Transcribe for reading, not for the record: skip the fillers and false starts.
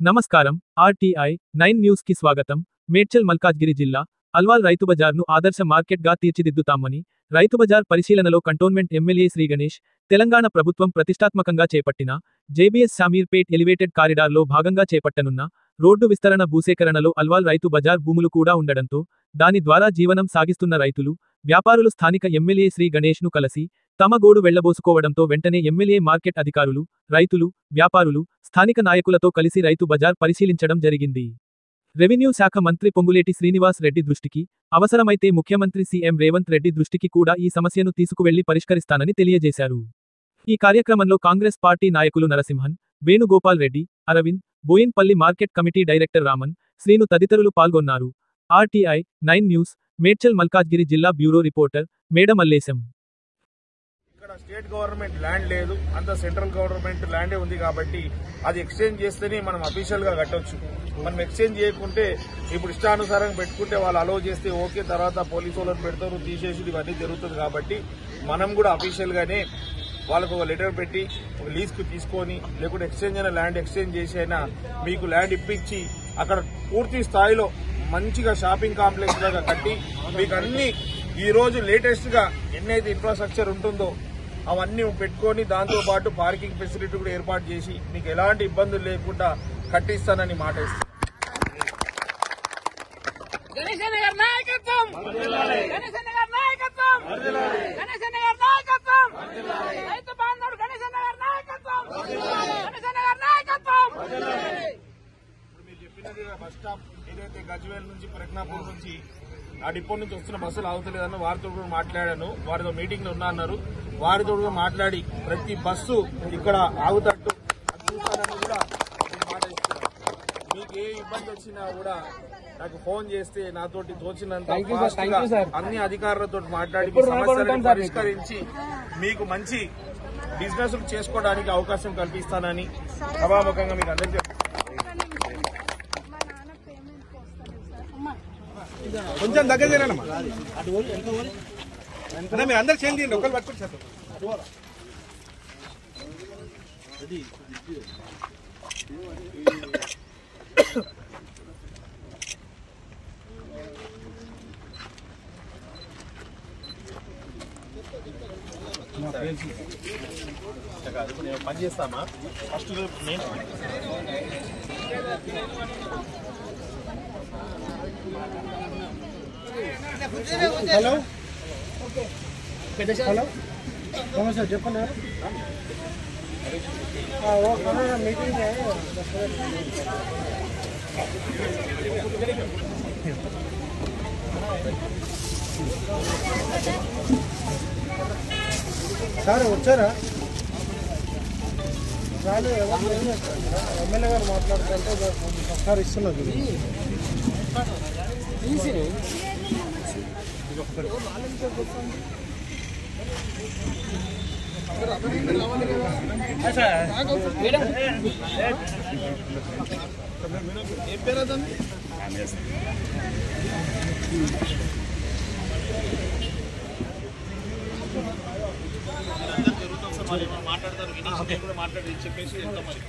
నమస్కారం. RTI 9 news కి స్వాగతం. మేడ్చల్ మల్కాజ్గిరి జిల్లా అల్వాల్ రైతు బజార్ను ఆదర్శ మార్కెట్ గా తీర్చిదిద్దుతామని రైతు బజార్ పరిశీలనలో కంటోన్మెంట్ ఎమ్మెల్యే శ్రీ గణేష్, తెలంగాణ ప్రభుత్వం ప్రతిష్టాత్మకంగా చేపట్టిన జేబీఎస్ శామీర్పేట్ ఎలివేటెడ్ కారిడార్లో భాగంగా చేపట్టనున్న రోడ్డు విస్తరణ భూసేకరణలో అల్వాల్ రైతు బజార్ భూములు కూడా ఉండడంతో దాని ద్వారా జీవనం సాగిస్తున్న రైతులు, వ్యాపారులు స్థానిక ఎమ్మెల్యే శ్రీ గణేష్ ను కలిసి తమ గోడు వెళ్లబోసుకోవడంతో వెంటనే ఎమ్మెల్యే మార్కెట్ అధికారులు, రైతులు, వ్యాపారులు, స్థానిక నాయకులతో కలిసి రైతు బజార్ పరిశీలించడం జరిగింది. రెవెన్యూ శాఖ మంత్రి పొంగులేటి శ్రీనివాస్ రెడ్డి దృష్టికి, అవసరమైతే ముఖ్యమంత్రి సీఎం రేవంత్ రెడ్డి దృష్టికి కూడా ఈ సమస్యను తీసుకువెళ్లి పరిష్కరిస్తానని తెలియజేశారు. ఈ కార్యక్రమంలో కాంగ్రెస్ పార్టీ నాయకులు Narasimhan, Venugopal Reddy, Arvind, Boinpally market committee director Raman, Srinu తదితరులు పాల్గొన్నారు. ఆర్టీఐ 9 న్యూస్, మేడ్చల్ మల్కాజ్గిరి జిల్లా బ్యూరో రిపోర్టర్ మేడ మల్లేశం. స్టేట్ గవర్నమెంట్ ల్యాండ్ లేదు, అంత సెంట్రల్ గవర్నమెంట్ ల్యాండే ఉంది కాబట్టి అది ఎక్స్చేంజ్ చేస్తేనే మనం అఫీషియల్ గా కట్టొచ్చు. మనం ఎక్స్చేంజ్ చేయకుంటే ఇప్పుడు ఇష్టానుసారం పెట్టుకుంటే వాళ్ళు అలౌ చేస్తే ఓకే, తర్వాత పోలీసు వాళ్ళని పెడతారు, తీసేసి ఇవన్నీ జరుగుతుంది. కాబట్టి మనం కూడా అఫీషియల్ గానే వాళ్ళకు ఒక లెటర్ పెట్టి ఒక లీజ్ కు తీసుకొని, లేకుంటే ఎక్స్చేంజ్ అయినా ల్యాండ్ ఎక్స్చేంజ్ చేసి అయినా మీకు ల్యాండ్ ఇప్పించి అక్కడ పూర్తి స్థాయిలో మంచిగా షాపింగ్ కాంప్లెక్స్ లాగా కట్టి మీకు అన్ని ఈ రోజు లేటెస్ట్ గా ఎన్నైతే ఇన్ఫ్రాస్ట్రక్చర్ ఉంటుందో అవన్నీ పెట్టుకొని దాంతో పాటు పార్కింగ్ ఫెసిలిటీ కూడా ఏర్పాటు చేసి మీకు ఎలాంటి ఇబ్బందులు లేకుండా కట్టిస్తానని మాట ఇస్తాను. మీరు చెప్పినది బస్ స్టాప్ ఏదైతే గజ్వేల్ నుంచి ప్రజ్ఞాపూర్ నుంచి ఆ డిపో నుంచి వస్తున్న బస్సులు ఆగుతలేదన్న వారితో కూడా మాట్లాడాను. వారితో మీటింగ్ లో ఉన్నా అన్నారు. వారితో కూడా మాట్లాడి ప్రతి బస్సు ఇక్కడ ఆగుతట్టు చూస్తానని కూడా మాట ఇస్తున్నాను. మీకు ఏ ఇబ్బంది వచ్చినా కూడా నాకు ఫోన్ చేస్తే నాతోటి తోచినంత అన్ని అధికారులతో మాట్లాడి సమస్యలను పరిష్కరించి మీకు మంచి బిజినెస్ చేసుకోవడానికి అవకాశం కల్పిస్తానని సభాముఖంగా మీకు అందరికీ కొంచెం దగ్గర చేయాలమ్మా. మీరు అందరు చేయండి, ఒకరు పట్టుకొని చేస్తాం. నేను పని చేస్తామా ఫస్ట్ నేను హలో హలో సార్ చెప్పండి. మీటింగ్ సార్ వచ్చారా? రాదు, ఎమ్మెల్యే గారు మాట్లాడుతుంటే ఒకసారి ఇస్తున్నారు. ఏం పేరు అదండి? మాట్లాడతారు, కూడా మాట్లాడి చెప్పేసి వెళ్తాం. మరి